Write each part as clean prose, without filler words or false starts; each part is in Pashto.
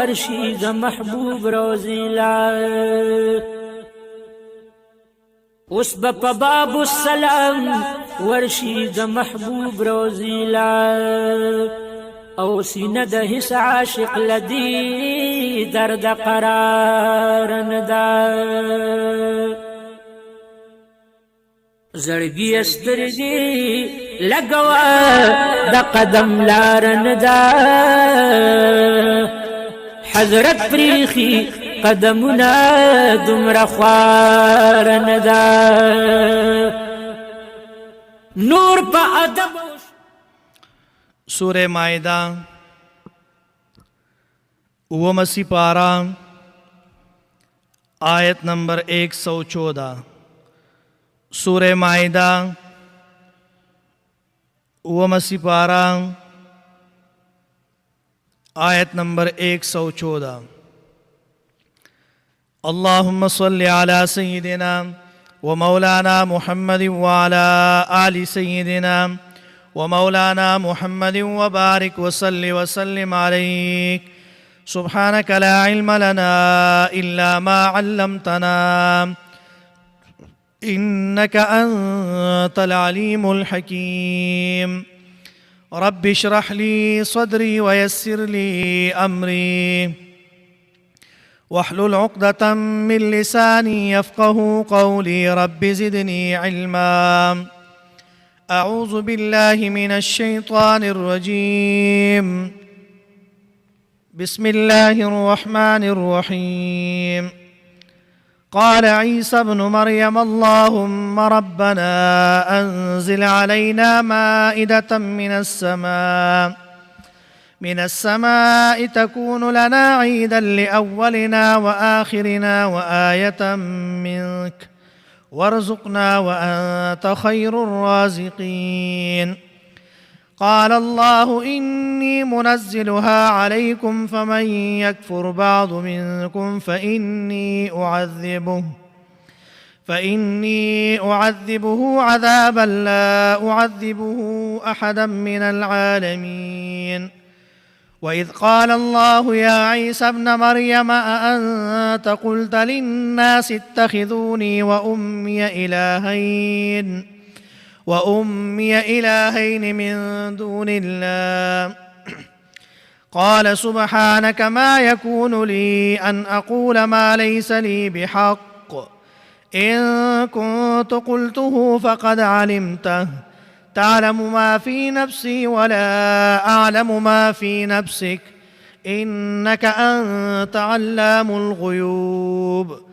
ورشي د محبوب روزي لا اوس په باب السلام ورشي د محبوب روزي لا او سینه د هیڅ عاشق لدی درد قرار ندا زړګي سترګي لګوا د قدم لار ندا حضرت پریخي قدمنا دمر خوار ندا نور په ادب سورہ مائدہ اومسی پارا آیت نمبر 114 سورہ مائدہ اومسی پارا آیت نمبر 114 اللہم صلی علی سیدنا ومولانا محمد وعلى آل سیدنا ومولانا محمد وبارك وسلم عليك سبحانك لا علم لنا إلا ما علمتنا إنك أنت العليم الحكيم رب اشرح لي صدري ويسر لي أمري واحلل عقدة من لساني يفقه قولي رب زدني علما أعوذ بالله من الشيطان الرجيم بسم الله الرحمن الرحيم قال عيسى ابن مريم اللهم ربنا أنزل علينا مائدة من السماء تكون لنا عيدا لأولنا وآخرنا وآية منك وارزقنا وأنت خير الرازقين قال الله إني منزلها عليكم فمن يكفر بعض منكم فإني أعذبه عذابا لا أعذبه أحدا من العالمين وإذ قال الله يا عيسى ابن مريم أأنت قلت للناس اتخذوني وأمي إلهين من دون الله قال سبحانك ما يكون لي أن أقول ما ليس لي بحق إن كنت قلته فقد علمته تعلم ما في نفسي ولا أعلم ما في نفسك إنك أنت علام الغيوب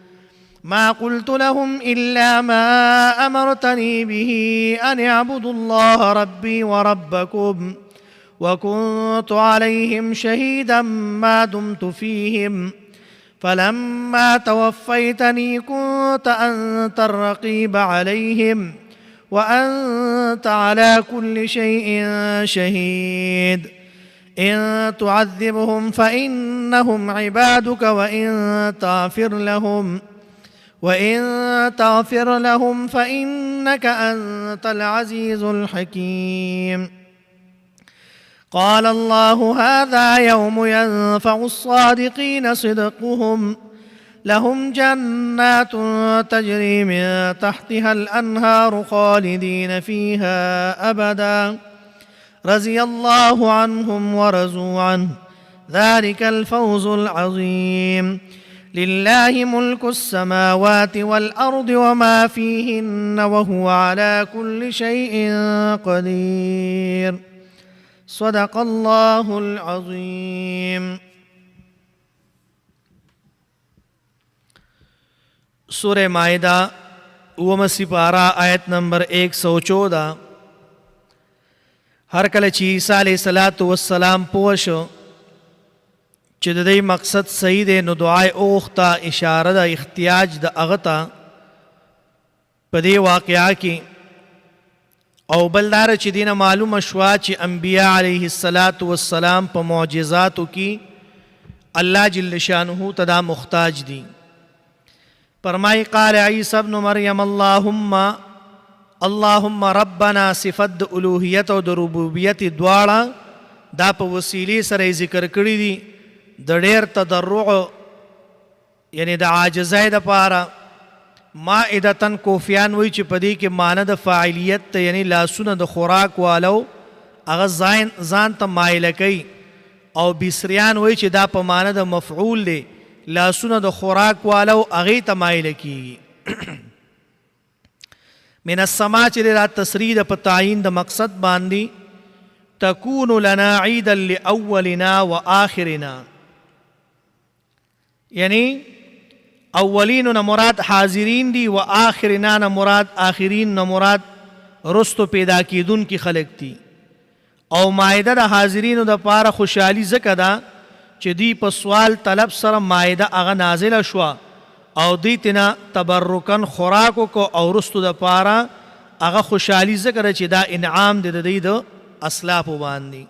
ما قلت لهم إلا ما أمرتني به أن اعبدوا الله ربي وربكم وكنت عليهم شهيدا ما دمت فيهم فلما توفيتني كنت أنت الرقيب عليهم وأنت على كل شيء شهيد إن تعذبهم فإنهم عبادك وإن تغفر لهم فإنك أنت العزيز الحكيم قال الله هذا يوم ينفع الصادقين صدقهم لهم جنات تجري من تحتها الأنهار خالدين فيها أبدا رضي الله عنهم ورضوا عنه ذلك الفوز العظيم لله ملك السماوات والأرض وما فيهن وهو على كل شيء قدير صدق الله العظيم سورہ مائدہ اومسی پارا آیت نمبر 114 هر کله چې عیسی علیه السلام پوه شو چې د دې مقصد صحیح دی نو دعای اوخته اشاره د احتیاج د هغه ته په دې واقعه کې او بل داره چې دینه معلومه شوه چې انبیاء علیه السلام په معجزاتو کې الله جل شانه ته دا محتاج دي فرمائی قال عیسی ابن مریم اللهم ربنا صفت د الوهیت او د ربوبیت دواړه دا په وسیلې سره ذکر کړی دي د ډېر تضرع یعنی د عاجزۍ دپاره. مائدتن کوفیان وایي چې په دې کې معنی د فاعلیت ته یعنی لاسونه د خوراک والو هغه ځان ته مایله کوي، او بصریان وایي چې دا په معنی د مفعول دی، لاسونه د خوراک والو هغې ته مایله کیږي. من السما چې دا تصریح د په تعیین د مقصد باندې. تکون لنا عیدا لاولنا و آخرنا، یعنی اولین نه مراد حاضرین دي، و آخرنا نه مراد آخرین نه مراد رستو پیدا کیدون کی خلق دي. او مائده د حاضرینو د پاره خوشحالي ځکه ده چې دی په سوال طلب سره مائده هغه نازله شوه او دی تینا تبرکن خوراکو کو او رستو د پاره هغه خوشحالي ذکر چې دا انعام دی د دی د اسلافو باندې.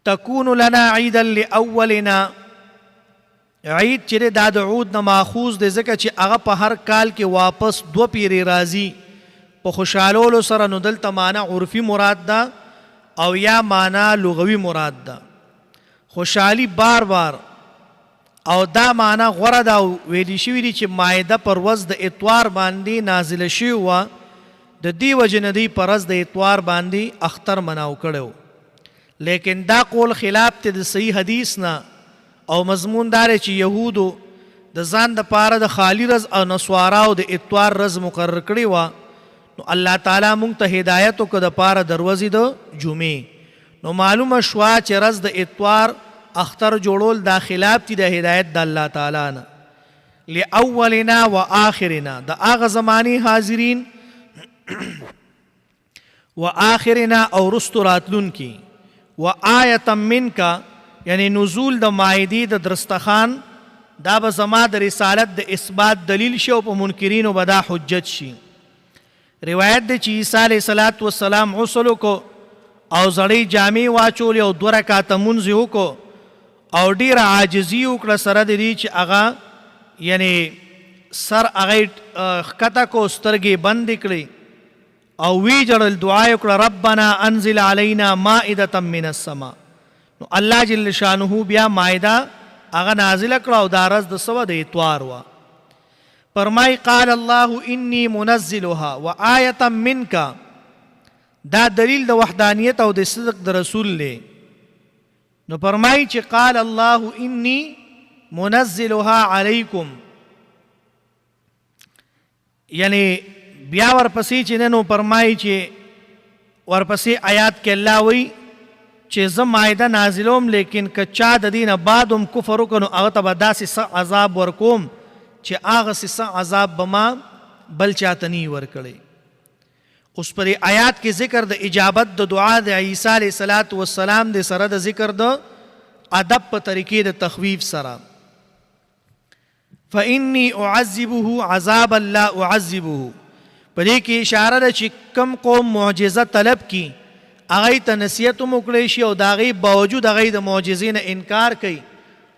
تکون لنا عیدا لاولنا، عید چې دا د عود نه ماخوذ دی ځکه چې هغه په هر کال کې واپس دو پیری راځي په خوشحالولو سره، نو دلته معنی عرفي مراد ده او یا معنی لغوي مراد ده. خوشحالي بار بار، او دا معنی غوره ده او ویلی شوي دي چې مائده پر ورځ د اتوار باندې نازله شوې وه، د دې وجې نه دوی په ورځ د اتوار باندې اختر مناو کړی و. لیکن دا قول خلاف دی د صحیح حدیث نه، او مضمون دا دی چې یهودو د ځان دپاره د خالی ورځ او نسواراو د اتوار ورځ مقرر کړې وه، نو الله تعالی موږ ته هدایت وکړه دپاره د ورځې د جمعې. نو معلومه شوه چې ورځ د اتوار اختر جوړول دا خلاف دي د هدایت د الله تعالی نه. لاولنا و آخرنا، د هغه زمانی حاضرین، و آخرنا او رستو راتلون کی. و آیتا منکا یعنی نزول د مائدی د درستخان، دا به زما د رسالت د اثبات دلیل شي او په منکرینو به دا حجت شي. روایت دی چې عیسی علیه السلام غسل وکړو او زړې جامې واچولې او 2 رکعاته مونځ یې وکړو او ډیره عاجزي وکړه سره د دې چې هغه یعنی سر هغه ښکته کو، سترګې بندې کړې او وی جړل، دعا یې وکړه ربنا انزل علینا مائدة من السما. نو الله جل شانه بیا مائده هغه نازله کړه او دا ورځ د سوه د اتوار وه. فرمای قال الله انی منزلها و آیة منک، دا دلیل د وحدانیت او د صدق د رسول دی. نو فرمای چې قال الله انی منزلها علیکم، یعنی بیا ورپسې چې نو فرمای چې ورپسې آیات کې الله وی چې زه مائده نازلوم، لیکن که چا د دې نه بعد هم کفر وکړو نو هغه ته به داسې څه عذاب ورکوم چې هغسې څه عذاب به ما بل چاته نی ورکړی. اوس پر آیات کې ذکر د اجابت د دعا د عیسی علیه السلام د سره د ذکر د ادب په طریقې د تخویف سره. فإني أعذبه عذابا لا أعذبه، په دې کې اشاره ده چې کم قوم معجزه طلب کی هغې ته نصیحت هم وکړی شي او د هغې باوجود هغې د معجزې نه انکار کوي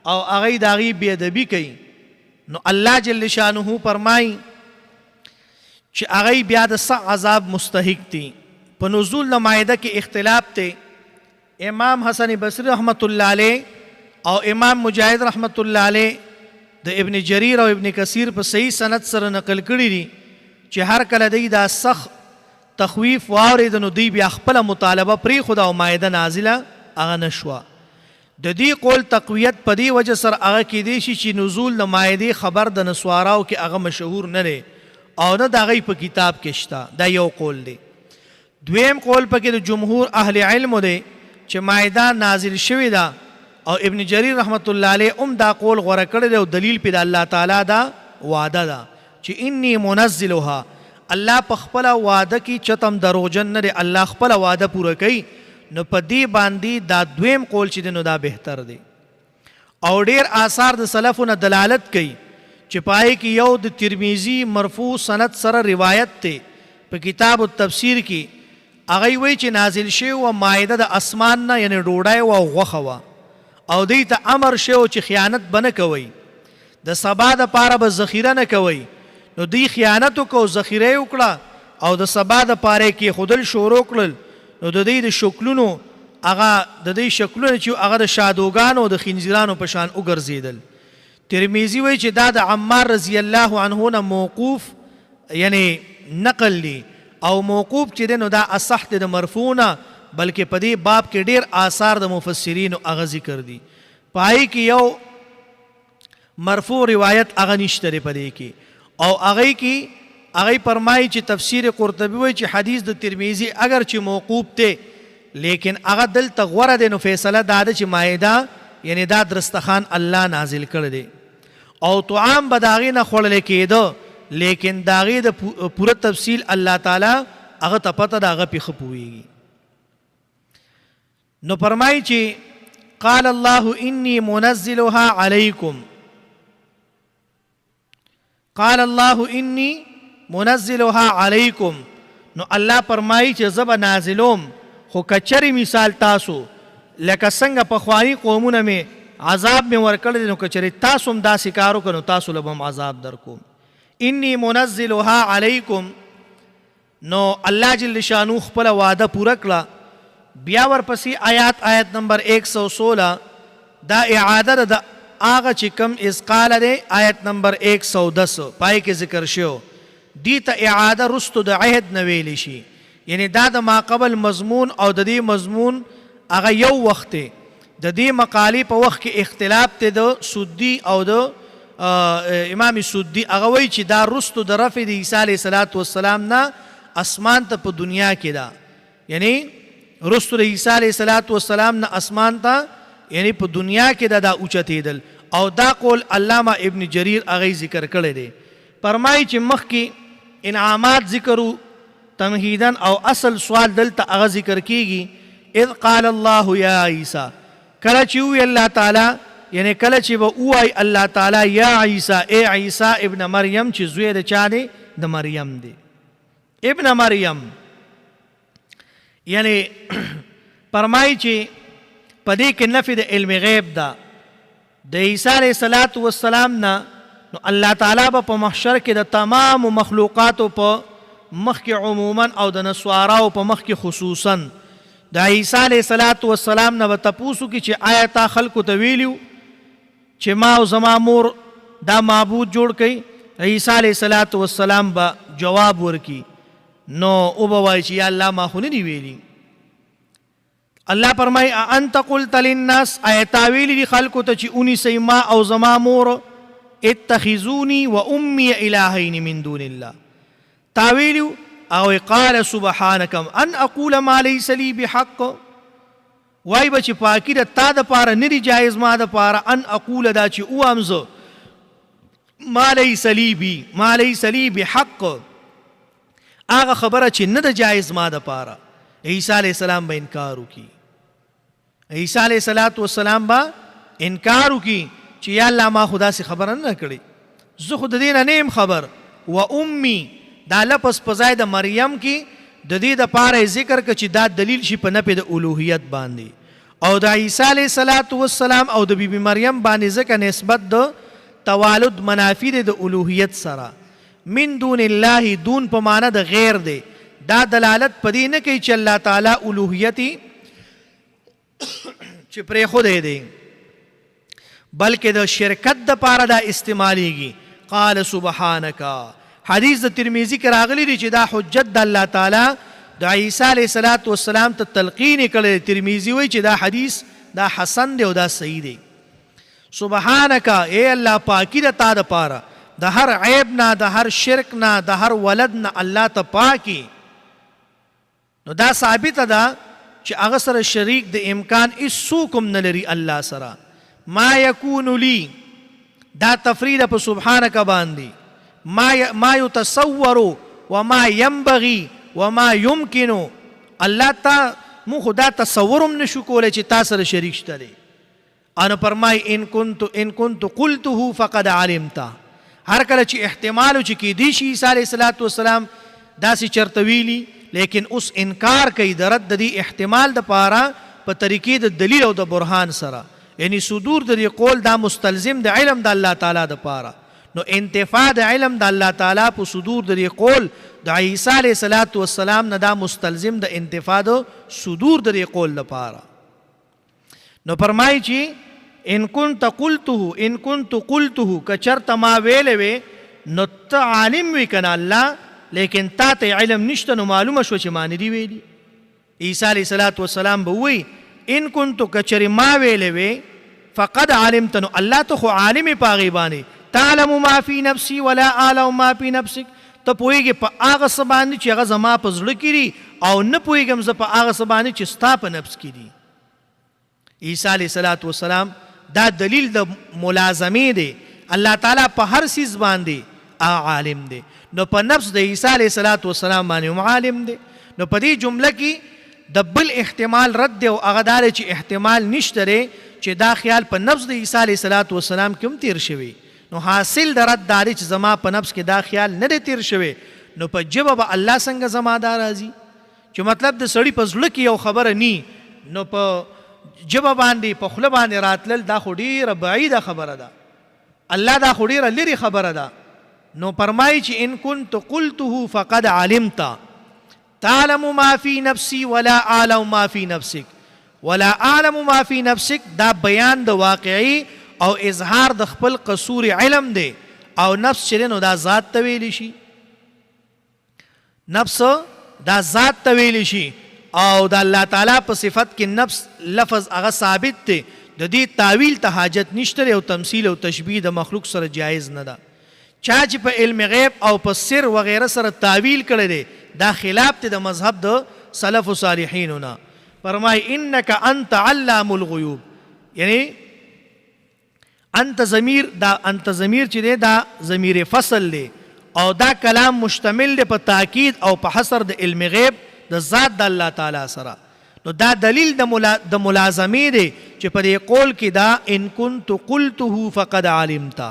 او هغې د هغې بېادبي کوي، نو الله جل شانه فرمایي چې هغې بیا د څه عذاب مستحق دي. په نزول د مائده کې اختلاف دی. امام حسن بصری رحمت الله علیه او امام مجاهد رحمت الله علیه د ابن جریر او ابن کثیر په صحیح سند سره نقل کړي دي چې هر کله دی دا سخت تخویف واورېده نو دوی بیا خپله مطالبه پرېښوده او مائده نازله هغه نه شوه. د دې قول تقویت په دې وجه سره هغه کیدی شي چې نزول د مائدې خبر د نسواراو کې هغه مشهور نه دی او نه د هغې په کتاب کې شته. دا یو قول دی. دویم قول پکې د جمهور اهل علمو دی چې مائده نازل شوې ده او ابن جریر رحمت الله علیه هم دا قول غوره کړی دی او دلیل پې د الله تعالی دا وعده ده چې انی منزلها، الله په خپله وعده کې چتم دروغجن نه دی، الله خپله وعده پوره کوي. نو په دې باندې دا دویم قول چې دی نو دا بهتر دی. او ډیر آثار د سلفو نه دلالت کوي چې پای کې یو د ترمذی مرفوع سند سره روایت دی په کتاب التفسیر کې، هغه وایي چې نازل شوی و مائده د اسمان نه، یعنی ډوډۍ و او غوښه وه، او دوی ته امر شوی چې خیانت به نه کوئ، د سبا دپاره به ذخیره نه کوئ. نو دوی خیانت وکړو، ذخیره یې وکړه او د سبا دپاره یې کېښودل شروع کړل. نو د دوی د شکلونو هغه د دې شکلونه چې هغه د شادوګانو د خنزیرانو په شان وګرځېدل. ترمذی وایي چې دا د عمار رضی الله عنه نه موقوف یعنی نقل دی او موقوف چې دی نو دا اصح دی د مرفوع نه، بلکې په دې باب کې ډېر آثار د مفسرینو هغه ذکر دي. پای کې یو مرفوع روایت هغه نشته دی په دې کې، او هغه فرمایي چې تفسیر قرطبي وایي چې حدیث د ترمذی اگر چې موقوف ته لیکن هغه دلته غوره دی، نو فیصله دا ده چې مائده یعنی دا درستخان الله نازل کړی دی او طعام به د هغې نه خوړلی کېده، لیکن د هغې د پوره تفصیل الله تعالی هغه ته پته ده، هغه پې ښه پوهېږي. نو فرمایي چې قال الله انی منزلها علیکم، قال الله انی منزلها علیکم، نو الله فرمایي چې زه به نازلوم، خو کچرې مثال تاسو لکه څنګه پخواني قومونه مې عذاب مې ورکړی دی، نو کچرې تاسو هم داسې کار وکړو نو تاسو له به هم عذاب در کوم. انی منزلها علیکم، نو الله جل شانو خپله وعده پوره کړه. بیا ورپسې آیت نمبر 116 دا اعاده د هغه چې کم اسقال دی آیت نمبر 110 پای کې ذکر شو، دی ته اعاده رستو د عهد نه ویلی شي، یعنی دا د ماقبل مضمون او د دې مضمون هغه یو وخت دی. د دې مقالې په وخت کې اختلاف دی د سدي او د امام سدي، هغه وایي چې دا رستو د رفع د عیسی علیه السلام نه اسمان ته په دنیا کې ده، یعنی رستو د عیسی علیه السلام نه اسمان ته یعنی په دنیا کې دا اوچتېدل، او دا قول علامه ابن جریر هغه ذکر کړی دی. فرمایي چې مخکې انعامات ذکرو تمهیدن او اصل سوال دلته هغه ذکر کیږي. اذ قال الله یا عیسی، کله چې وی الله تعالی یعنی کله چې به وای الله تعالی یا عیسی ای عیسی ابن مریم، چې زوی د چا دی؟ د مریم دی. ابن مریم یعنی فرمایي چې په دې کې نفي د علم غیب ده د عیسی علیه السلام نه، نو الله تعالی به په محشر کې د تمام مخلوقاتو په مخ کې عموما او د نسواراو په مخ کې خصوصا د عیسی علیه السلام نه به تپوسو کې چې آیا تا خلکو ته ویلیو چې ما او زما مور دا معبود جوړ کړي؟ عیسی علیه السلام به جواب ورکي، نو او به وایي چې یا الله ما خو نه دي ویلي. الله فرمایي انت قلت للناس، آیا تا ویلي دي خلکو ته چې اونیسئ ما او زما مور اتخذوني و امی الهین من دون الله، تا ویلیو؟ او قال سبحانك ان اقول ما ليس لي بحق، وای به چې پاکي د تا د پاره نه دي جایز ما د پاره ان اقول دا چې اوایم زه ما ليس لي بحق، هغه خبره چې نه ده جایز ما د پاره. عیسی علیه السلام به انکار وکړي، عیسی علیه السلام به انکار وکړي چې یا الله ما خو داسې خبره نه کړې، زه خو د دې نه یم خبر. و امي دا لفظ په ځای د مریم کې د دې دپاره ذکر که چې دا دلیل شي په نفي د الوهیت باندې، او د عیسی علیه السلام او د بیبي مریم باندې ځکه نسبت د توالد منافی دی د الوهیت سره. من دون الله، دون په معنی د غیر دی، دا دلالت په دې نه کوي چې الله تعالی الوهیت چې پرېښودی دی، بلکې د شرکت دپاره دا استعمالیږي. قال سبحانک، حدیث د ترمذی کې راغلی دی چې دا حجت د الله تعالی د عیسی علیه السلام ته تلقین یې کړی. ترمذی وایي چې دا حدیث دا حسن دی او دا صحیح دی. سبحانک، اے الله پاکی د تا دپاره د هر عیب نه، د هر شرک نه، د هر ولد نه الله ته پاکی. نو دا ثابته ده چې هغه سره شریک د امکان هیڅوک هم نه لري الله سره. ما یکون لی، دا تفرید په سبحانک باندې، ما یتصور وما ینبغي وما یمکنو، الله تا مو خدا تصورم نشو کولی چې تا سره شریک شته دی. انو فرمای ان کنت قلته فقد علمتا، هر کله چې احتمالو چې کیدی شي عیسی علیه السلام داسې چرته ویلي، لیکن اوس انکار کوي د رد د دې احتمال دپاره په طریقې د دلیل او د برهان سره. یعنی صدور د دې قول دا مستلزم د علم د الله تعالی دپاره. نو انتفاع د علم د الله تعالی په صدور د دې قول د عیسی علیه السلام نه دا مستلزم د انتفاع د صدور د دې قول دپاره. نو فرمایي چې ان كنت قلته کچرته ما ویلې وې نو ته عالم وي کنه الله لیکن تا ته علم نشته نو معلومه شو چې ما نه دي ویلي. عیسی علیه الصلاۃ والسلام به وی ان كنت کچری ما ویلې وې فقد علمت نو الله ته خو عالم پاغي باندې تعلم ما فی نفسی ولا اعلم ما فی نفسک ته پوهیږي په هغه څه باندې چې هغه زما په زړه کې دي او نه پوهیږم زه په هغه څه باندې چې ستا په نفس کې دي. عیسی علیه الصلاۃ والسلام دا دلیل د ملازمې دی. الله تعالی په هر څیز باندې عالم دی. نو په نفس د عیسی علیه الصلاۃ والسلام باندې هم عالم دی. نو په دې جمله کې د بل احتمال رد دی او هغه دا دی چې احتمال نشته دی چې دا خیال په نفس د عیسی علیه الصلاۃ والسلام کې هم تیر شوی. نو حاصل د رد دا دی چې زما په نفس کې دا خیال نه دی تیر شوی نو په ژبه به الله څنګه زما دا راځي چې مطلب د سړي په زړه کې یو خبره نی نو په ژبه باندې په خوله باندې راتلل دا خو ډېره بعیده خبره ده. الله دا خو ډېره لرې خبره ده. نو فرمایي چې ان كنت قلته فقد علمت تعلم ما في نفسي ولا اعلم ما في نفسك ولا اعلم ما في نفسك دا بیان د واقعي او اظهار د خپل قصور علم دی او نفس چې نو دا ذات ته ویل شي. نفس دا ذات ته ویل شي او د الله تعالی په صفت کې نفس لفظ هغه ثابت دی. د دې تعویل ته حاجت نشته او تمثيل او تشبیه د مخلوق سره جایز نه ده. چا چې په علم غیب او په سر وغیره سره تعویل کړی دی دا خلاف دی د مذهب د سلف و صالحینو نه. فرمای انک انت علام الغیوب یعنی انت ضمیر چې دی دا ضمیر فصل دی او دا کلام مشتمل دی په تاکید او په حصر د علم غیب د ذات د الله تعالی سره. نو دا دلیل د ملازمې دی چې په دې قول کې دا ان كنت قلته فقد علمت.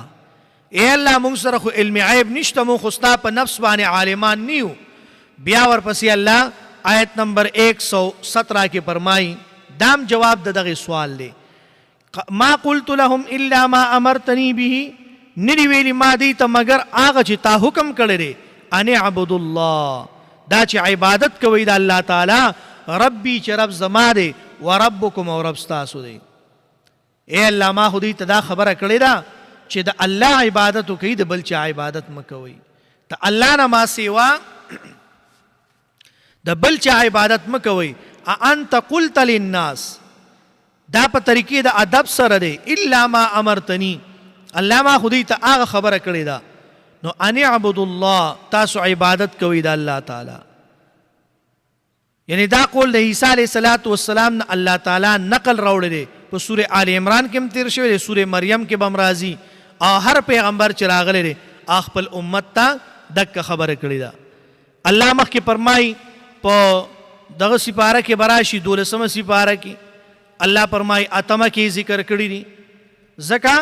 اے الله موږ سره خو علم غیب نشته موږ خو ستا په نفس باندې عالمان نیو. بیا ورپسې الله آیت نمبر 117 کې فرمایي دام جواب د دغه سوال دی ما قلت لهم الا ما امرتني به ندی ویلی ما دی ته مگر هغه چې تا حکم کړی دی ان اعبدوا الله دا چې عبادت کوي د الله تعالی ربي چې رب زما دی و ربکم او رب ستاسو دی. اے الله ما خو دې ته دا خبره کړې ده چې د الله عبادت کوي د بل چا عبادت مکوئ. ته الله نه ما سیوا د بل چا عبادت مکوئ. انت قلت للناس دا په طریقې د ادب سره دی الا ما امرتنی الله ما خو دې ته هغه خبره کړې ده نو ان اعبدوا الله تاسو عبادت کوئ د الله تعالی. یعنی دا قول د عیسی علیه السلام نه الله تعالی نقل راوړی دی په سوره آل عمران کې هم تیر شوی دی سوره مریم کې به هم راځي او هر پیغمبر چې راغلی دی خپل امت ته دغه خبره کړې ده. الله مخکې فرمایي په دغه سپاره کې به راشي 12مه سپاره کې الله فرمایي اتمه کې ذکر کړی دي ځکه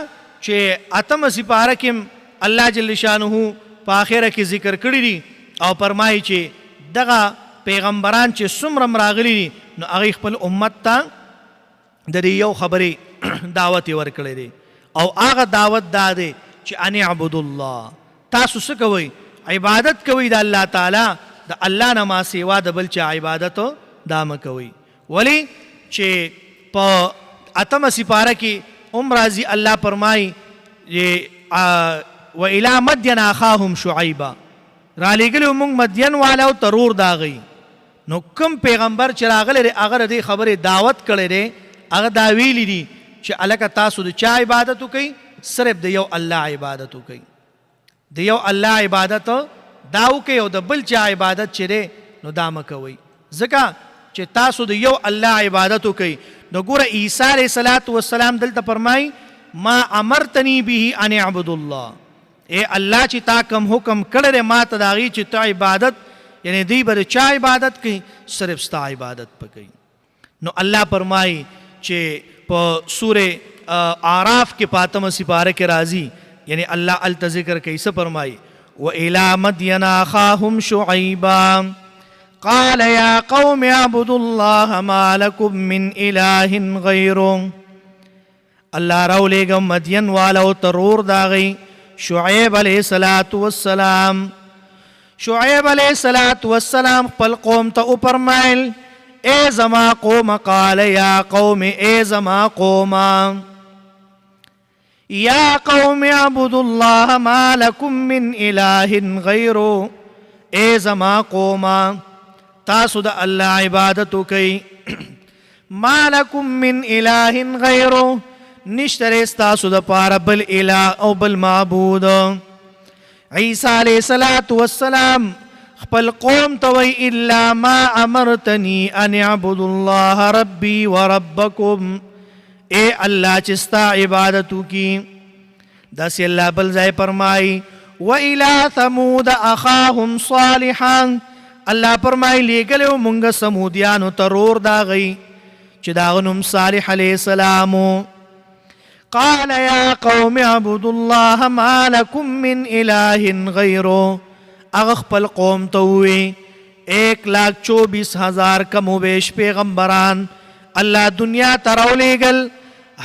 چې اتمه سپاره کې الله جل شانه په آخره کې ذکر کړی دي او فرمایي چې دغه پیغمبران چې څومره راغلي دي نو هغه خپل امت ته د دې یو خبرې دعوت ورکړی دی او هغه دعوت دا دی چې ان اعبدوا الله تاسو څه کوئ عبادت کوئ د الله تعالی د الله نه ما سیوا د بل چا عبادت دا مه کوئ. ولی چې په اتمه سپاره کې راځي الله فرمایي و الی مدین اخاهم شعیبا را لېږلي موږ مدین والاو ترور داغی نو کوم پیغمبر چې راغلی دی هغه د دې خبرې دعوت کړی دی هغه دا ویلي دي چې هلکه تاسو د چا عبادت وکئ صرف د یو الله عبادت وکئ د یو الله عبادت دا وکئ او د بل چا عبادت چې دی نو دا مه کوئ ځکه چې تاسو د یو الله عبادت وکئ. نو ګوره عیسی علیه السلام دلته فرمایي ما امرتنی به ان اعبدوا الله اے الله چې تا کوم حکم کړی دی ما ته د هغې چې ته عبادت یعنی دوی به د چا عبادت کوي صرف ستا عبادت به کوي. نو الله فرمایي چې په سوره اعراف کې په 8مه سپاره کې راځي یعنی الله الته ذکر کوي څه فرمایي و الی مدین اخاهم شعیبا قال یا قوم اعبدوا الله ما لکم من اله غیره. الله راولېږه مدین والاو ترور داغی شعیب علیہ السلام. شعیب علیہ السلام خپل قوم ته وفرمایل اے زما قوم قال یا قوم اے زما قوم یا قوم اعبدوا الله ما لكم من اله غیره اے زما قوم تاسو د الله عبادت کوي ما لكم من اله غیره نشتره تاسو د پاره بل اله او بل معبود عیسی علیہ الصلوۃ والسلام خپل قوم توي الا ما امرتني ان اعبدوا الله ربي وربكم اے اللہ چستا عبادتو کی دس اللہ بل ځای فرمائی وَإِلَىٰ ثَمُودَ أَخَاهُمْ صَالِحًا اللہ فرمائی لېږلی مونږ سمودیانو ته رور داغی چې داغه نوم صالح علیہ السلام قال یا قوم اعبدوا الله ما لكم من اله غیره اغه خپل قوم ته وی 1,24,000 کم و بیش پیغمبران اللہ دنیا ته راولېږل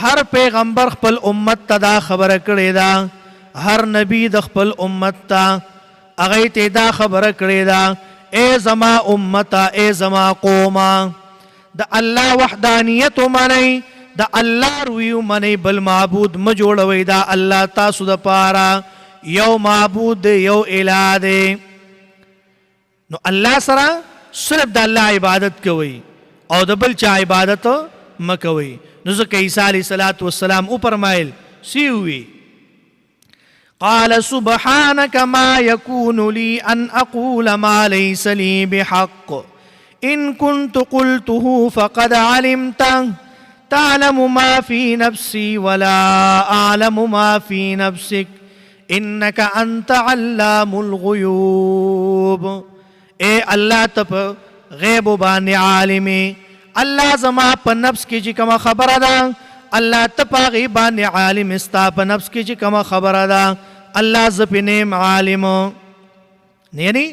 ہر پیغمبر خپل امت ته دا خبره کړې ده هر نبی د خپل امت ته هغه ته دا خبره کړې ده اے زما امتا اے زما قوما د الله وحدانیت منئ د الله رویو منئ بل معبود م جوړوئ دا الله تاسو د پاره یو معبود دی یو الہ دی نو الله سره صرف د الله عبادت کوئ او د بل چا عبادت مکوئ نو ځکه عیسی علیہ الصلوۃ والسلام او فرمایل سی وی قال سبحانك ما يكون لي أن أقول ما ليس لي بحق إن كنت قلته فقد علمته تعلم ما في نفسي ولا أعلم ما في نفسك إنك أنت علام الغيوب اے اللہ تپ غیب بان عالمی اللہ زما پا نفس کی جی کما خبر دا اللہ تپا غیبان عالم استا پا نفس کی جی کما خبر دا اللہ زپی نیم عالم یعنی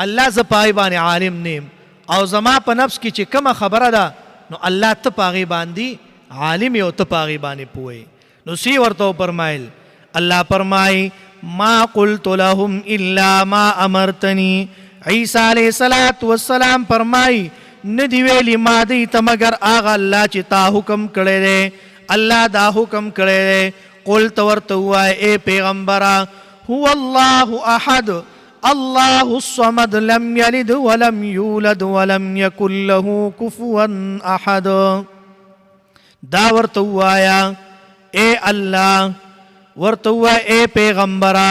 اللہ زپا غیبان عالم نیم او زما پا نفس کی چی کما خبر دا نو اللہ تپا غیبان دی عالم او تپا غیبان پوئے نو سی ورطو پرمائل اللہ پرمائی ما قلت لهم الا ما امرتنی عیسیٰ علیہ السلام فرمائی ندی ویلی ما دیتا مگر آغا اللہ چی تا حکم کرے دے اللہ دا حکم کرے دے قلت ورتوائے اے پیغمبرا هو اللہ احد اللہ الصمد لم یلد ولم یولد ولم یکن له کفوا احد دا ورتوایا اے اللہ ورتوائے اے پیغمبرا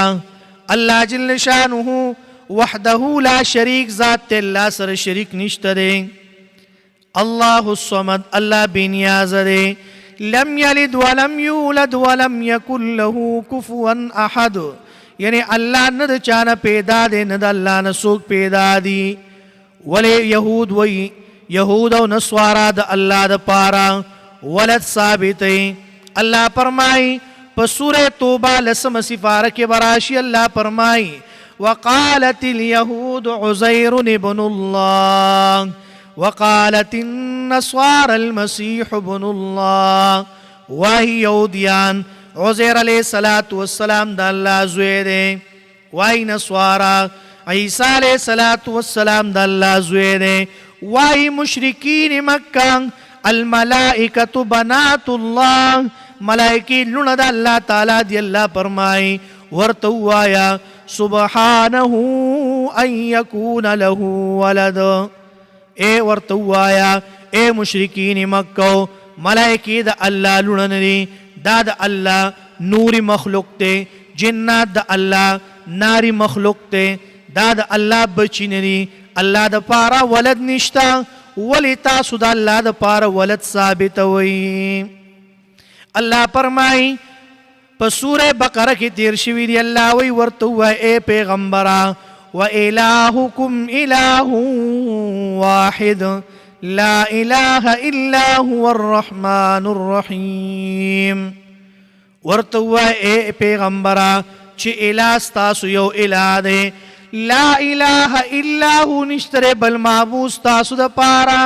اللہ جل شانہ وحدہ لا شریک ذات اللہ سر شریک نشترے اللہ الصمد اللہ بنیاز دے لم یلد ولم یولد ولم یکن له کفوا احد یعنی اللہ ند چانا پیدا دے ند اللہ نسوک پیدا دی ولی یہود وی یہود و نسوارا دا اللہ دا پارا ولد ثابتے اللہ فرمائی پسور توبہ لسم سفارہ کے براشی اللہ فرمائی وقالت اليهود عزير ابن الله وقالت النصارى المسيح ابن الله وهي يهوديان عزير عليه الصلاة والسلام دا الله زوی دے وهي نصارى عيسى عليه الصلاة والسلام دا الله زوی دے وهي مشركين مكة الملائكة بنات الله ملائکی لون دا اللہ تعالی دی اللہ فرمائی ورتوایا سبحانہ ان یکون له ولد اے ورتوایا اے مشرکین مکہ ملائکی دا اللہ لون دی دا اللہ نوری مخلوق تے جنات دا اللہ ناری مخلوق تے دا اللہ بچی ندی اللہ دا پارا ولد نشتا ولی تاسو دا اللہ دا پارا ولد ثابت ہوئی اللہ فرمائی پسورہ بقرہ کی تیر شوی دی اللہ وی ورطوہ اے پیغمبرا وَإِلَاهُكُمْ إِلَاهٌ وَاحِدٌ لَا إِلَاهَ إِلَّا هُوَ الرَّحْمَنُ الرَّحِيمُ ورطوہ اے پیغمبرا چی الہ ستاسو یو الہ دے لا الہ الا ہو نشترے بل معبود ستاسو دا پارا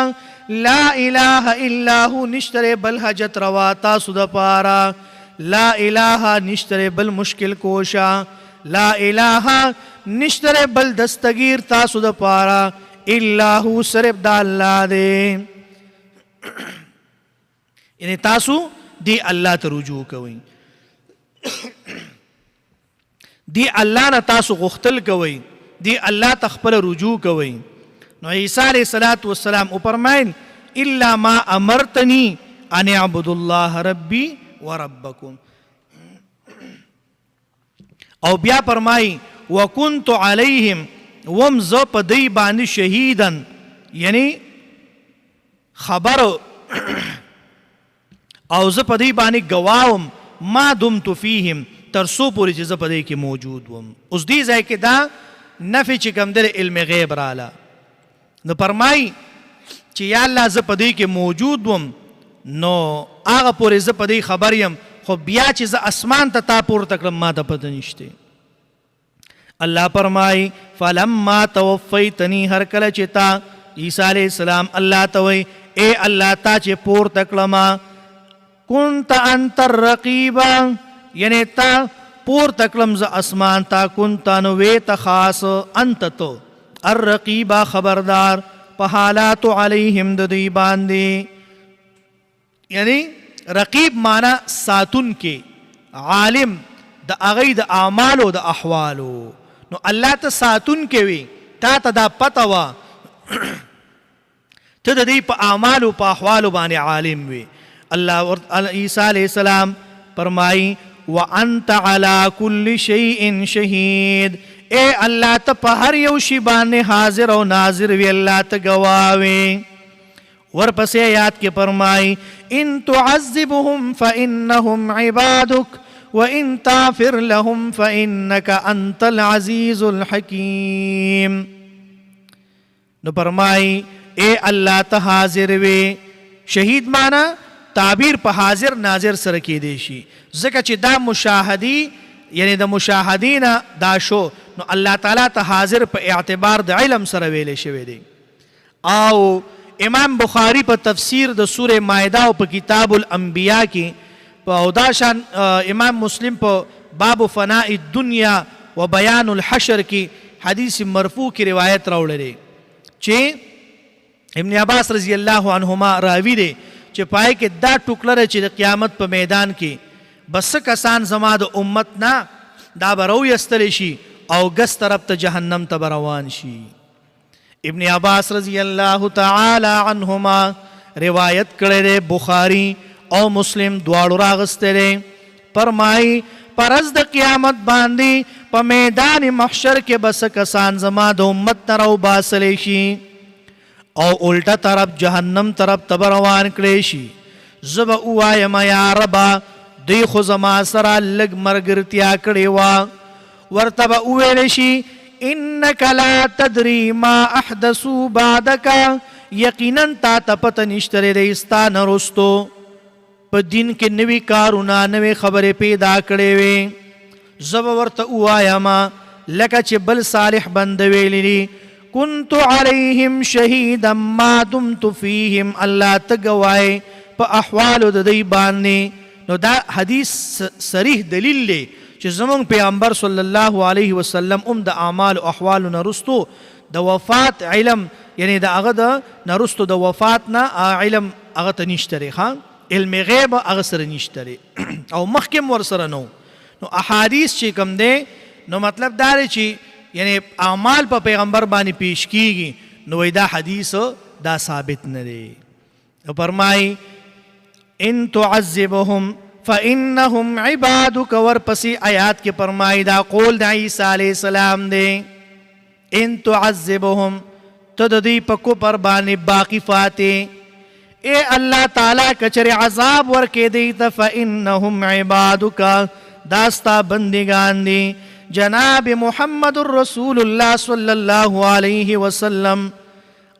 لا الہ الا ہو نشترے بل حجت روا تاسو دا پارا لا الہ نشترے بل مشکل کوشا لا الہ نشترے بل دستگیر تاسو دا پارا الا ہو صرف دا اللہ دے یعنی تاسو دی الله ته رجوع کوئ، دی الله نه تاسو غختل کوئ، دی الله ته خپل رجوع کوئ. نو عیسی علیہ الصلوۃ والسلام او فرمایل الا ما امرتنی ان اعبد الله ربی وربکم. او بیا فرمای وکنت علیہم وم ز په دی باندې شهیدن، یعنی خبر او ز په دی باندې گواهم ما دمت فیهم تر سو پوری چې ز په دی کې موجود وم. اوس دی ځای کې دا نفی چې کوم در علم غیب رااله، نو فرمای چې یا الله ز په دی کې موجود وم، نو هغه پورې ز په دی خبر یم، خو بیا چې ز اسمان ته تا پورته کړم ما ته پته نشته. الله فرمای فلما توفیتنی، هر کله چې تا عیسی علیہ السلام الله ته وی اے الله تا چې پورته کړم، كنت انت الرقیبا، یعنی تا پورته کړم ز اسمان تا، كنت نو وی ته خاص انت تو الرقیبا خبردار په حالات علیهم د دوی باندې. یعنی رقیب معنی ساتون کې، عالم د اغی د اعمالو د احوالو. نو الله ته ساتون کې وی، تا ته دا پته وا ته د دې په اعمالو په احوالو باندې عالم وی. الله عیسی علیہ السلام فرمای وانت علی کل شیء شهید، اے الله ته په هر یو شی باندې حاضر او ناظر وی، الله ته گواوی. ورپسې آیات کې فرمای ان تعذبهم فانهم عبادک وان تغفر لهم فانك انت العزیز الحکیم. نو فرمای اے الله ته حاضر وی، شهید معنی تعبیر په حاضر ناظر سره کې دی شي، ځکه چې دا مشاهدی یعنی د مشاهدین دا شو، نو الله تعالی ته حاضر په اعتبار د علم سره ویلې شوی دی. او امام بخاری په تفسیر د سوره مائده او په کتاب الانبیاء کې او دا شان امام مسلم په باب فناء الدنیا و بیان الحشر کې حدیث مرفوع کی روایت راوړلې چې ابن عباس رضی الله عنهما راوی دی چې پای کې دا ټوکلره چې د قیامت په میدان کې بس کسان زما د امت نه دا برو یستل شي او ګس طرف ته جهنم ته روان شي. ابن عباس رضی الله تعالی عنهما روایت کړی دی، بخاری او مسلم دواړو راغستلی. فرمای پرز د قیامت باندې په میدان محشر کې بس کسان زما د امت نه راوباسلی شي او الټه طرف جهنم طرف ته روان کړی شي. زه به ووایم یا ربا دوی خو زما سره لږ ملګرتیا کړې وه. ورته به وویلی شي انک لا تدری ما احدثو بعدک، یقینا تا ته پته نشته دی ستا نه رستو په دین کې نوي کارونه نوې خبرې پیدا کړې وې. زه به ورته ووایم لکه چې بل صالح بنده ویلی دي كنت علیهم شهیدا ما دمت فیهم، الله ته ګواهی په احوالو د دوی باندې. نو دا حدیث صریح دلیل دی چې زمونږ پیغمبر صلی الله علیه وسلم د اعمال او احوالو نه رستو د وفات علم، یعنی د هغه د نه رستو د وفات نه علم هغه ته نشته دی، علم غیب هغه سره نشته دی او مخکې ور سره نو. نو احادیث چې کوم دی نو مطلب دا دی چې یعنی اعمال په پیغمبر باندې پیش کیږي، نو دا حدیث دا ثابت نه دی. فرمای ان تعذبهم فانهم عبادك، ورپسې آیات کې فرمای دا قول د عیسی علیہ السلام دی ان تعذبهم، ته د دې په کفر باندې باقی فاتې، اے الله تعالی کچره عذاب ورکې دی ته فانهم عبادك، داستا بندگان دی. جناب محمد رسول الله صلی الله علیه وسلم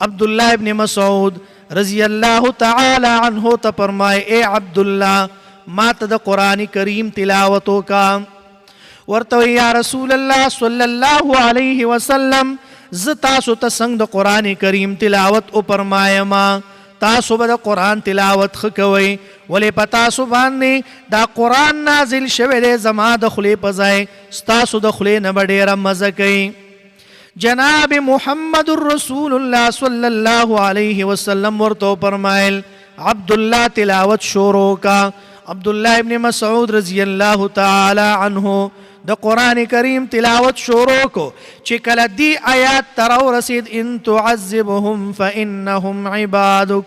عبداللہ ابن مسعود رضی اللہ تعالی عنہ ته فرمائے اے عبداللہ ما ته د قرآن کریم تلاوتو کا. ورته یا رسول الله صلی الله علیه وسلم ز تاسو ته څنګه د قرآن کریم تلاوت او فرمایما، تاسو به د قرآن تلاوت خکوي، ولې په تاسو باندې دا قرآن نازل شوی دی زما د خولې په ځای ستاسو د خولې نه به ډېره مزه کوي. جناب محمد رسول الله صلی الله علیه وسلم ورته فرمایل عبداللہ تلاوت شروع کا. عبداللہ ابن مسعود رضی اللہ تعالی عنہ د قرآن کریم تلاوت شروع کو چې کله دی آیات تراو رسید ان تعذبهم فإنهم عبادك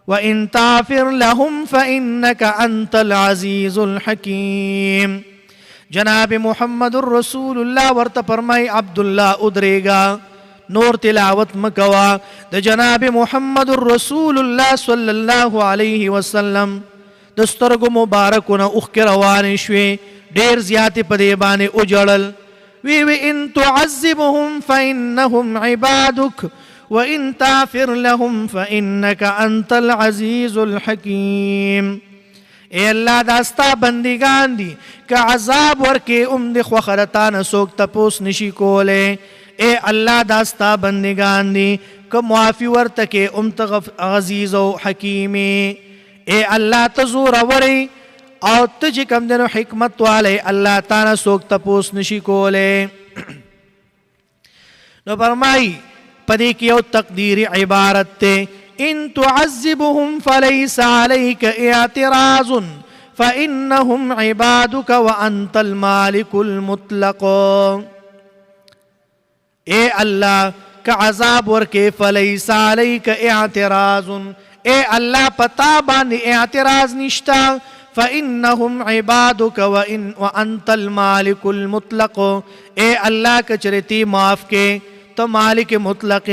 وإن تغفر لهم فإنك أنت العزيز الحكيم. جناب محمد رسول اللہ ورته فرمای عبداللہ ادریگا نور تلاوت مکوا. د جناب محمد رسول اللہ صلی اللہ علیہ وسلم د سترګو مبارکونه اوښکې روانې شوې ډېر زیاتې په دې باندې وجړل. وی ان تعذبهم فإنهم عبادك وإن تغفر لهم فإنك أنت العزيز الحكيم. اے اللہ داستا بندگان دی که عذاب ورکے دی خوخرتان سوک تپوس نشی کولے. اے اللہ داستا بندگان دی که معافی ورتکے عزیز و حکیمی. اے اللہ تزور وری او تج کم دنو حکمت والے اللہ تانا سوک تپوس نشی کولے. نو فرمائی پدی کی او تقدیر عبارت تے ان تعذبهم فليس عليك اعتراض فإنهم عبادك وأنت المالك المطلق. اے اللہ کا عذاب ورکے فليس عليك اعتراض اے اللہ پتا باندې اعتراض نشتا. فإنهم عبادك وأنت المالك المطلق اے اللہ کچرتی معاف کے تو مالک مطلق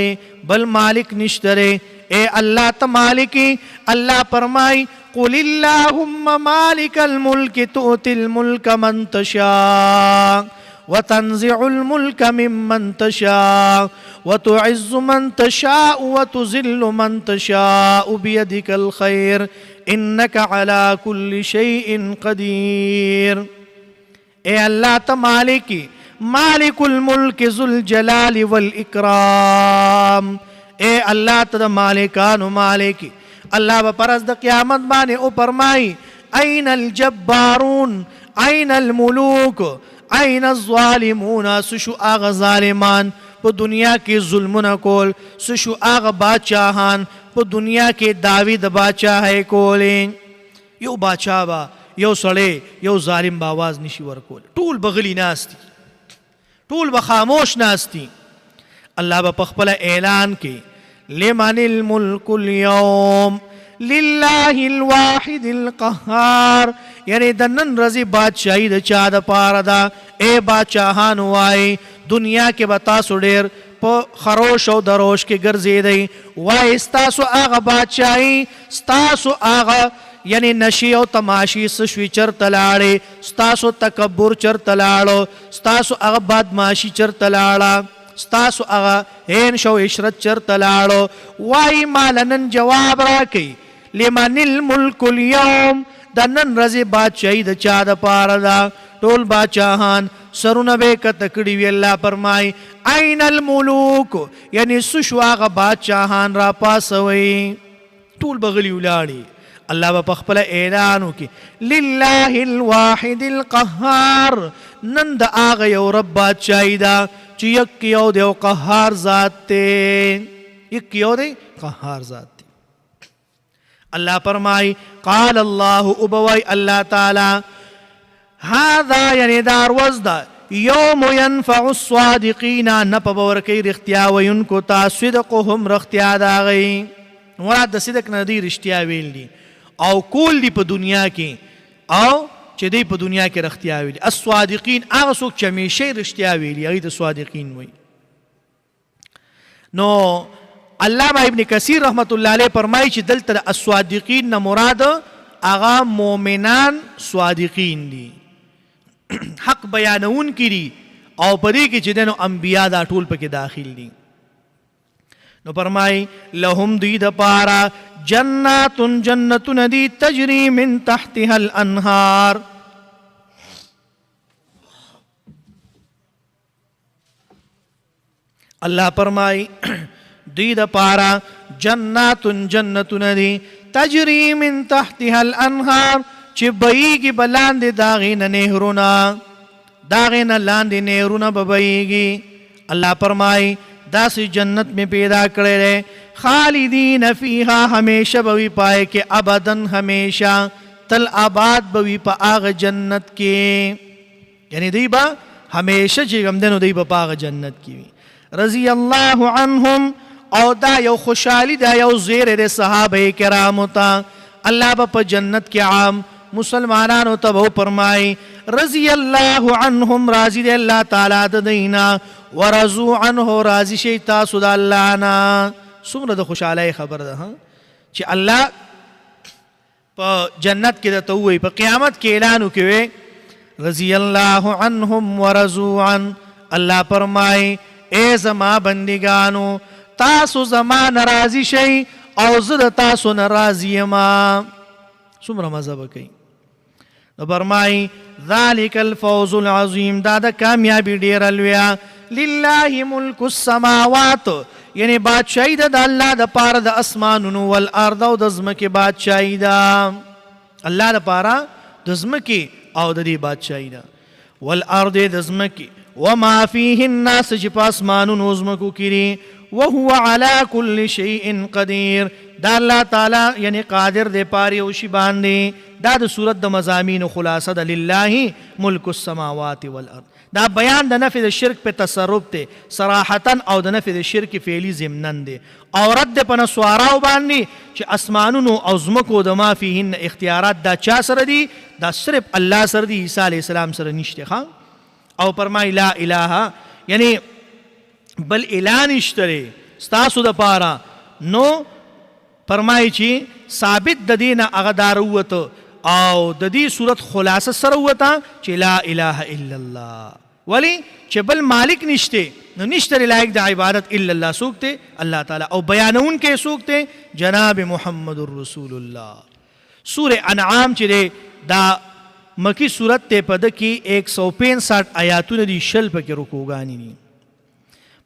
بل مالک نشترے. اے اللہ تو مالکی. اللہ فرمائی قل اللہم مالک الملک تؤتی الملک من تشاء وتنزع الملك ممن تشاء وتعز من تشاء وتذل من تشاء بيدك الخير إنك على كل شيء قدير. اے اللہ تو مالکی مالک الملک ذو الجلال والإکرام. اے اللہ تا مالکانو مالکی. اللہ با پرز دا قیامت بانے او فرمائی این الجبارون این الملوک این الظالمون. سشو آغا ظالمان پا دنیا کے ظلمنا کول. سشو آغا باچاہان پا دنیا کے دعوی دا باچاہے کولیں. یو باچاہ با یو سڑے یو ظالم باواز نشی ورکول. طول بغلی ناستی طول بخاموش ناستی. اللہ با پخپل اعلان کی لمن الملک اليوم للہ الواحد القہار. یعنی دنن رضی بادشاہی دا چا دا پارا دا. اے بادشاہان وائی دنیا کے بتاسو ڈیر پا خروش و دروش کے گرزی دی وائی ستاسو آغا بادشاہی ستاسو آغا یعنی نشی و تماشی سشوی چر تلاڑے. ستاسو تکبر چر تلاڑو. ستاسو آغا بدماشی چر تلاڑا. ستاسو آغا ہین شو عشرت چر تلاڑو. وائی مالنن جواب راکی لمن الملک اليوم دنن رضی بادشاہی دا چا دا پارا دا. ٹول باچاہان سرون بے کا تکڑیوی. اللہ فرمائی این الملوک یعنی سشو آغا باچاہان را پاسوئی ٹول بغلی اولاڑی. اللہ با پخپل اعلانو کی للہ الواحد القہار. نند آغا یو رب بادشاہی دا چی یک یو دیو قہار ذات تے. یک یو دی قہار ذات تے. اللہ فرمائی قال اللہ ابوائی اللہ تعالی هذا یعنی دار وزدہ یوم ینفع الصادقین نپا بورکی رختیا وینکو تا صدقهم رختیا دا غی. مراد دا صدق ندی رشتیا ویل دی او کول دی پا دنیا کی او چه دی پا دنیا کی رختیا ویلی. الصادقین آغا سوک چمیشی رشتیا ویلی اغی دا صادقین وی. نو علامہ ابن کثیر رحمت اللہ علیہ فرمائی چی دلتا دا الصادقین نا مراد آغا مومنان صادقین دی حق بیانون کی دی او پدی کی چی دینو انبیاء دا ٹول پا کی داخل دی. نو فرمائی لهم دی دا پارا جنات جنتن دی تجری من تحتها الانہار. اللہ فرمائی دی دا پارا جنات جنتن دی تجری من تحتها الانہار چی بئیگی بلاندی داغین نہرونا. داغین لاندی نہرونا ببئیگی. اللہ فرمائی دا سی جنت میں پیدا کرے رہے خالدین فیها ہمیشہ بوی پائے کہ ابدن ہمیشہ تل آباد بوی پا آغ جنت کے یعنی دی با ہمیشہ چگم دنو دی با پا آغ جنت کی رضی اللہ عنہم او دا یو خوشحالی دا یو زیر دے صحابہ کرامو تا اللہ با پا جنت کے عام مسلمانانو تبو فرمائی رضی اللہ عنہم راضی دے اللہ تعالیٰ دینا ورضو عنہ راضی شیطا صدا اللہ نا سمرا دا خوشحالی خبر دا چی اللہ پا جنت کے دا تووی پا قیامت کے اعلانو کیوے رضی اللہ عنہم ورضو عن اللہ فرمائی اے زما بندگانو تاسو زما نرازی شئی او زد تاسو نرازی ما سمرا مذہب کئی فرمائی ذالک الفوز العظیم دادا کامیابی دیر الویا للہ ملک السماوات یعنی بادشاہی دا اللہ دا پارا دا اسمانونو والارض او دزمکی بادشاہی دا اللہ دا پارا دزمکی او دا دی بادشاہی دا والارض دزمکی وما فیہن ناس جپا اسمانونو ازمکو کری وهو على كل شيء قدير دا اللہ تعالی یعنی قادر دے پاری اوشی باندے دا دا صورت دا مضامین و خلاصہ دا للہ ملک السماوات والارض دا بیان دا نفی دا شرک پہ تصرف تے صراحتاً او دا نفی دا شرک فعلی ضمنن دے اور رد دے پنا سواراو باندے چی اسمانونو او زمکو دا ما فیہن اختیارات دا چا سر دی دا صرف اللہ سر دی عیسیٰ علیہ السلام سر نشتے خواہ او پرمائی لا الہ یعنی بل الہ نشترے ستاسو دا پارا نو فرمائی چی ثابت دا دینا اغداروت او دا دی صورت خلاص سروتا چی لا الہ الا اللہ ولی چی بل مالک نشتے نو نشتر لائق دا عبادت الا اللہ سوکتے اللہ تعالی او بیانون کے سوکتے جناب محمد الرسول اللہ سورہ انعام چی دے دا مکی صورت تے پد کی 165 آیاتون دی شل پا کی رکوگانی نی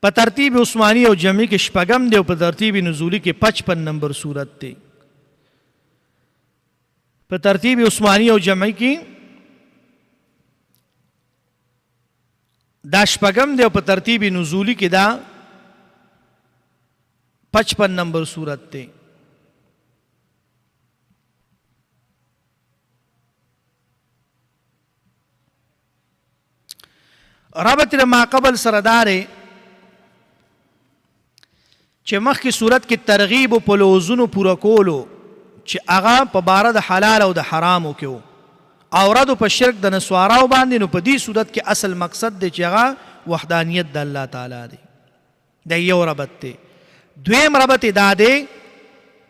پا ترتیب عثمانی او جمعی کے شپگم دے پا ترتیب نزولی کے 55 نمبر صورت تے پا ترتیب عثمانی او جمعی کی دا شپگم دے پا ترتیب نزولی کے دا 55 نمبر صورت تے ربط ما قبل سردارے چه مخ کی صورت کی ترغیب و پلوزن پورا کولو چه اغا پا بارد حلال و دا حرامو کیو اورادو پا شرک دا نسواراو باندی نو پا دی صورت کی اصل مقصد دے چه اغا وحدانیت دا اللہ تعالی دے دا یو ربط دے دویم ربط دا دے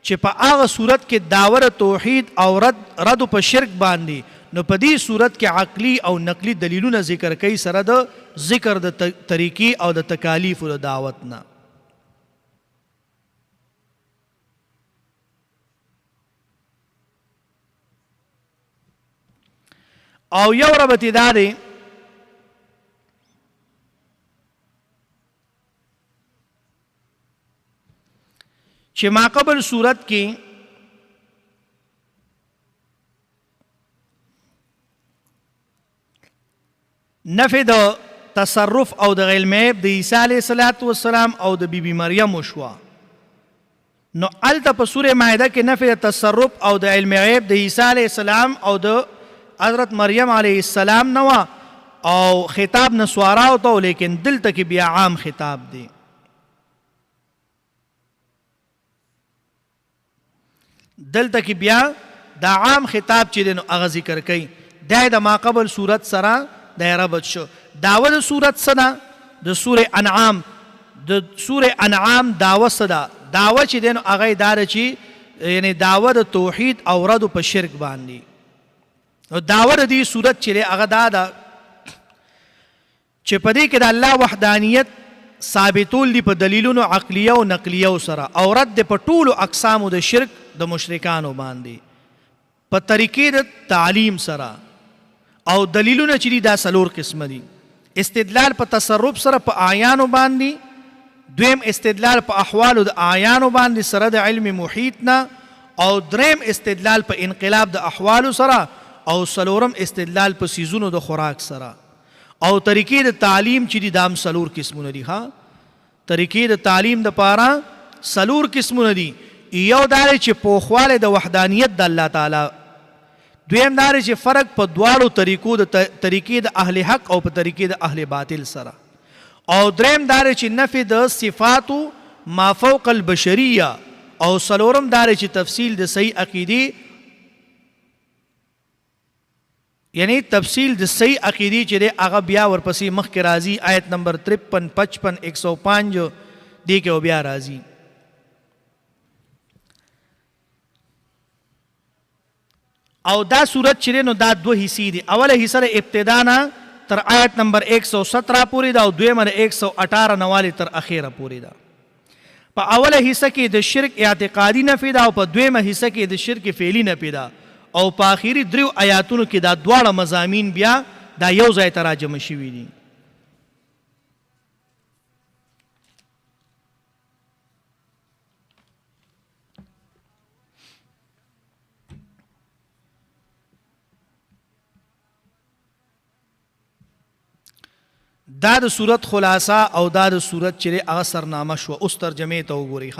چه پا آغا صورت کی داور توحید او رد پا شرک باندی نو پا دی صورت کی عقلی او نقلی دلیلون ذکر کئی سر دا ذکر دا طریقی او دا تکالیف دا دعوتنا او یو ربطی دا دے چه ما قبل صورت کی نفی دا تصرف او دا علم عیب دا عیسیٰ علیہ السلام او دا بی بی مریم وشوا نو علتا پا سور مائدہ کے نفی دا تصرف او دا علم عیب دا عیسیٰ علیہ السلام او دا حضرت مریم علیہ السلام نوا او خطاب نسواراو تو لیکن دل تک بیا عام خطاب دے دل تک بیا دا عام خطاب چی دے نو اغا ذکر کئی دا ما قبل صورت سرا دا ربط شو داو دا صورت سدا دا سور انعام دا سور انعام داو سدا داو چی دے نو اغا دار چی یعنی داو دا توحید او ردو پا شرک باندی داور دی صورت چلے اغا دادا چھ پدی کہ دا اللہ وحدانیت ثابتول دی پا دلیلون عقلیہ و نقلیہ سرا او رد دی پا طول اقسام دا شرک دا مشرکانو باندی پا طریقے دا تعلیم سرا او دلیلون چلی دا سلور قسم دی استدلال پا تصرف سرا پا آیانو باندی دویم استدلال پا احوالو دا آیانو باندی سرا دا علم محیطنا او دریم استدلال پا انقلاب دا احوالو سرا او سلورم استدلال پا سیزونو دا خوراک سرا او طریقے دا تعلیم چی دی دام سلور قسمون دی طریقے دا تعلیم دا پارا سلور قسمونه دي. یو دا دی چې پوخوالی د وحدانیت د الله تعالی، دویم دا دی چې فرق په دواړو طریقو د طریقې د اهل حق او په طریقې د اهل باطل سره، او دریم دا دی چې نفي د صفاتو ما فوق البشریه، او څلورم دا دی چې تفصیل د صحیح عقیدې، یعنی تفصیل د صحیح عقیدې چې دی هغه بیا ورپسې مخکې راځي، آیت نمبر 53 55 105 دی کې بیا راځي. او دا صورت چې نو دا دوه حصې دي. اوله حصه د ابتدا نه تر آیت نمبر 117 پورې ده، او دویمه د 118 نوالی تر اخیره پورې ده. په اوله حصه کې د شرک اعتقادي نفي ده، او په دویمه حصه کې د شرک فعلي نفي ده، او په آخري دریو آیاتونو کې دا دواړه مضامین بیا دا یو ځای ته راجمع شوي دي. دا د صورت خلاصه او دا د صورت چې هغه سرنامه شو. اوس ترجمه ته وګورئ.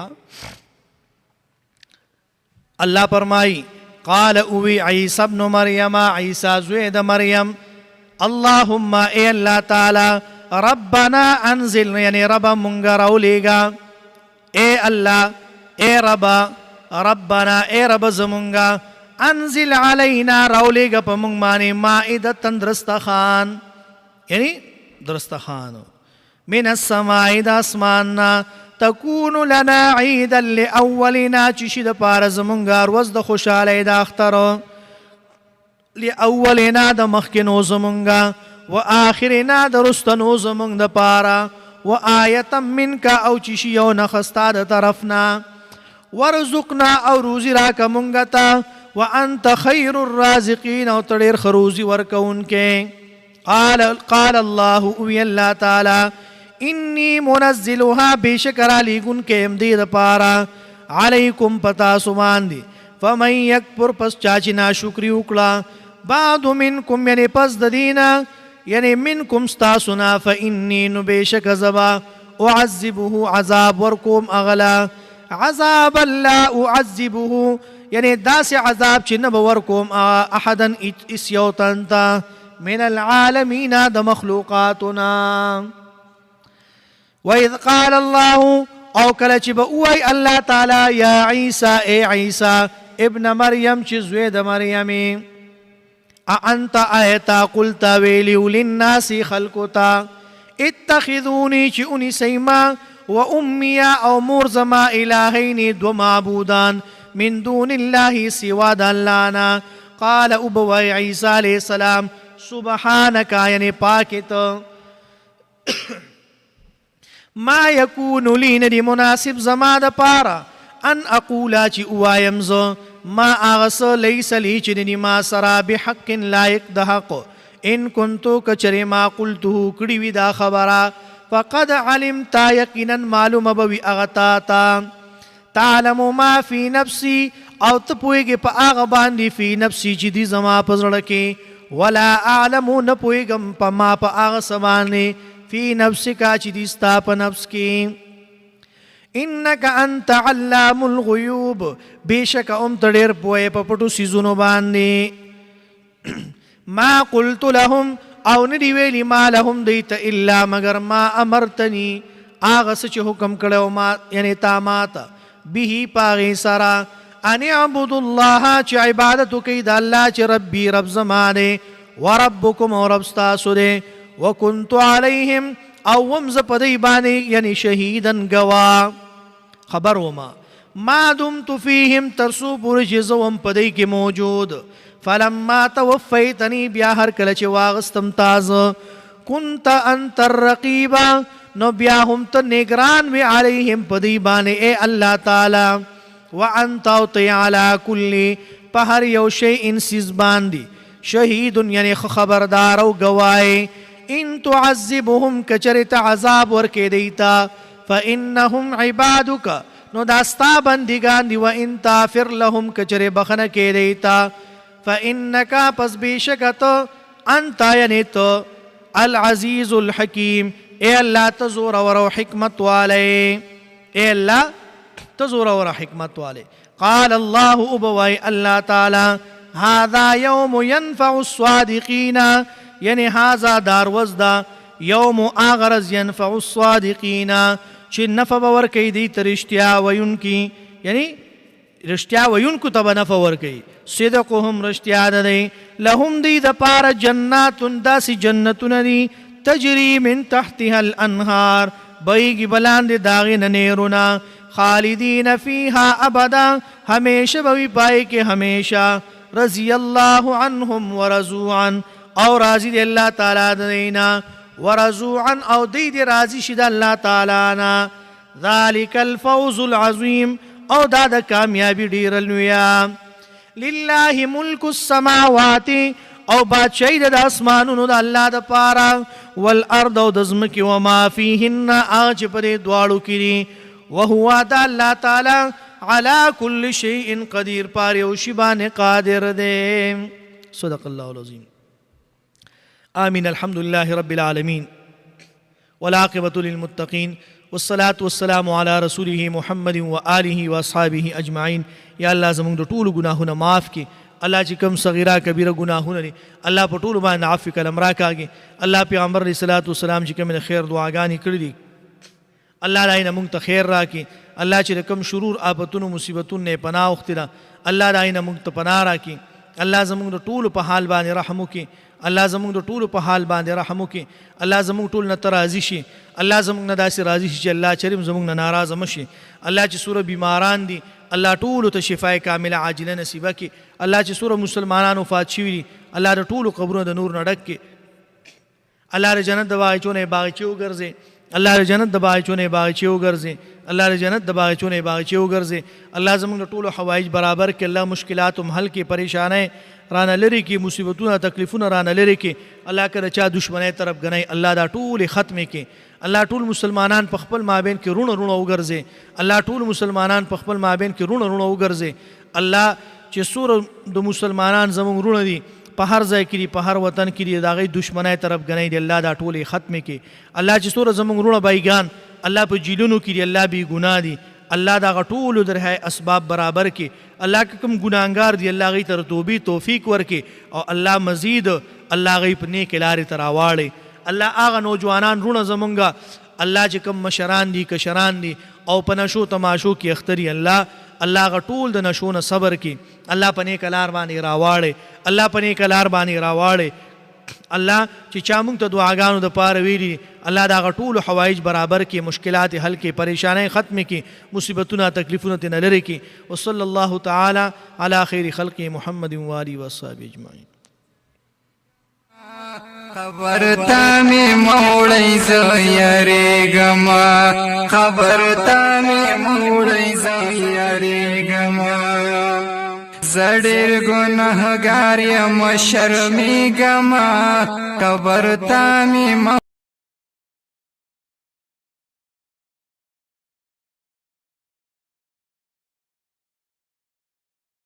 الله فرمایي قال اوی عیسی ابن مریم، عیسی زوی د مریم، اللهم ای الله تعالی ربنا انزل، یعنی رب مونږ راولیږه، ای الله ای رب، ربنا ای رب زمونږه، انزل علینا راولیږه په مونږ باندې مائدة درستخان، یعنی درستخان من السماء د اسماننا، تكون لنا عيدا لأولنا چې شي د پاره زمونږ ورځ د خوشحالۍ د اختر، لأولنا د مخکینو زمونږ، و آخرنا د رستنو زمونږ د پاره، و آیتا منک او چې شي یو نخستا د طرفنا، ورزقنا او روزی راکه مونږ ته، و انت خیر الرازقین او ته ډېر ښه روزي ورکوونکی. قال الله اوی الله تعالی انی منزلها بیشک رالیږون کې یم دې دپاره علیکم پتاسو باندې، فمن یکفر پس چا چې ناشکري وکړه، بعد منکم یعنی پس د دینه، یعنی منکم ستاسو نه، فانی نو بیشک زبا اعذبه عذاب ورکوم اغلا، عذابا لا اعذبه یعنی داسې عذاب چې نه به ورکوم احدا اس یو تن ته من العالمین د مخلوقاتنا. وَإِذْ قَالَ اللَّهُ او کله چې به ووایي الله تعالی یا عیسی ای عیسی ابن مریم چې زوی د مریم، اانت آیتا قلتا ویلیو للناس خلقو تا اتخذونی چې اونیسی ما و امیا او مور زما الهین دو معبودان من دون الله سوا د الله نه. قال ابوی عیسی علیہ السلام سبحانک یعنی پاکت، ما یکون لی ندی مناسب زما د پارا، ان اقولا چی اوایم زو ما آغس لیس لی چی ندی ما سرا بحق لائق د حق، ان کنتو کچری ما قلتو کڑیوی دا خبرا، فقد علمتا یقینا معلوم بوی اغتاتا، تعلم ما فی نفسی او تپویگی پا آغا باندی فی نفسی چی دی زما پزرکی، ولا اعلمو نپویگم پا ما پا آغا سبانی فی نفسکا چی دیستا پا نفس کی، انکا انت علام الغیوب بیشک تڑیر پوئے پا پٹو سیزونو باندی، ما قلت لهم او ندی ویلی ما لهم دیتا الا مگر ما امرتنی آغا سچ حکم کڑو ما یعنی تاماتا بیہی پاغی سرا، ان اعبدوا اللہ چی عبادتو کی دا اللہ چی ربی رب زمانے وربکم و رب ستاسو دے، وکنتو علیہم او ومز پدی بانی یعنی شہیدن گوا خبر وما، ما دمتو فیہم ترسو پوری چیزوم پدی کی موجود، فلما توفیتنی بیا ہر کلچ واغستم تاز، کنت انت الرقیبا نو بیا ہم تا نگران وی علیہم پدی بانی اے اللہ تعالی، وانتاو تی علا کلی پہر یو شیئن سیز باندی، شہیدن یعنی خبردارو گوائے، ان تعذبهم کچرت عذاب ورکے دیتا، فإنهم عبادک نو داستا بندگان دی، وإن تافر لهم کچر بخنکے دیتا، فإنکا پس بیشکت انتا یعنی تو العزیز الحکیم، اے اللہ تزور ورو حکمت والے، اے اللہ تزور ور حکمت والے. قال الله ابوي الله تعالی هذا يوم ينفع الصادقين، یعنی هذا داروز دا یوم آغرز ينفع الصادقین چې نفع ور کوي دی ترشتیا وینکی، یعنی رشتیا وینکو ته به نفع ور کوي. صدقهم رشتیا ده دی، لهم دی د پاره جنات داسې جنتونه دي تجری من تحتها الانهار بیگی بلاند داغی ننیرونا خالدین فیها ابدا ہمیشہ بوی پائے کے ہمیشہ. رضی اللہ عنہم ورضوا عن او راضی دی اللہ تعالی دینا ورضوا عن او دی راضی شد اللہ تعالی نا. ذالک الفوز العظیم او دا کامیابی ډیر لویا. للہ ملک السماوات او بادشاہی د اسمانونو د الله د پاره والارض او د ځمکې وما فیهن اج پرې دواړو کې وهو د الله تعالی على كل شيء قدیر پاره او شی باندې قادر دی. صدق الله العظیم. آمین. الحمد لله رب العالمین والعاقبة للمتقین والصلاة والسلام على رسوله محمد وآله واصحابه اجمعین. یا الله زموږ د ټولو ګناهونه معاف کړي. الله چې کوم صغیره کبیره ګناهونه دي الله په ټولو باندې عفو کلم راکاږي. الله پیغمبر علیه الصلاۃ والسلام چې کوم خیر دعاګانې کړې دي الله دای نه موږ ته خیر راکړي. الله چې کوم شرور آفتونو مصیبتونو نه پناه وختله الله دای نه موږ ته پناه راکړي. الله زموږ د ټولو په حال باندې رحم وکړي. الله زموږ د ټولو په حال باندې رحم وکړي. الله زموږ ټول نه راضي شي. الله زموږ نه داسې راضي شي چې الله کریم زموږ نه ناراضه مشي. الله چې سوره بیماران دي الله ټولو ته شفای کامله عاجله نصیبه کړي. الله چې سوره مسلمانان وفات شوي دي الله د ټولو قبرونو د نور نه ډک کړي. الله د جنت د باغچو باغچې وګرځي. الله د جنت د باغچو باغچې وګرځي. الله د جنت د باغچو باغچې وګرځي. الله زموږ د ټولو حوایج برابر کړي. الله مشکلات هم حل کړي، پریشانۍ رانه لري کړي، مصیبتونه تکلیفونه رانه لري کړي. الله که د چا دشمنۍ طرف ګڼي الله دا ټولې ختمې کړي. الله ټول مسلمانان په خپل مابین کې رونه رونه وګرځي. الله ټول مسلمانان په خپل مابین کې رونه رونه وګرځي. الله چې سوره د مسلمانان زموږ رونه دي په هر ځای کې دي په هر وطن کې دي د هغې دشمنۍ طرف ګڼي دي الله دا ټولې ختمې کړي. الله چې سوره زموږ رونه بایګان الله په جیلونو کې دي الله بې ګناه دي الله دا هغه ټولو د رهایي اسباب برابر کړي. الله که کوم ګناهګار دي الله هغوی ته د توبې توفیق ورکړي او الله مزید الله هغوی په نیکې لارې ته راواړي. الله هغه نوجوانان رونه زمونږه الله چې کوم مشران دي کشران دي او په نشو تماشو کې اختري الله هغه ټول د نشو نه صبر کړي. الله په نیکه لار باندې راواړي. الله په نیکه لار باندې راواړي. الله چې چا موږ ته دعاګانو د پاره ویلي الله دا هغه ټولو حوایج برابر کړي، مشکلات حل کړي، پریشانۍ ختمې کړي، مصیبتونه تکلیفونه ترې نه لرې کړي. وصلی الله تعالی علی خیر خلقه محمد و آله و اصحابه اجمعین. خبر تا می موړی ز یریګم، خبر تا می موړی ز یریګم، زړیر ګناهګار یم شرمېږم، خبر تا می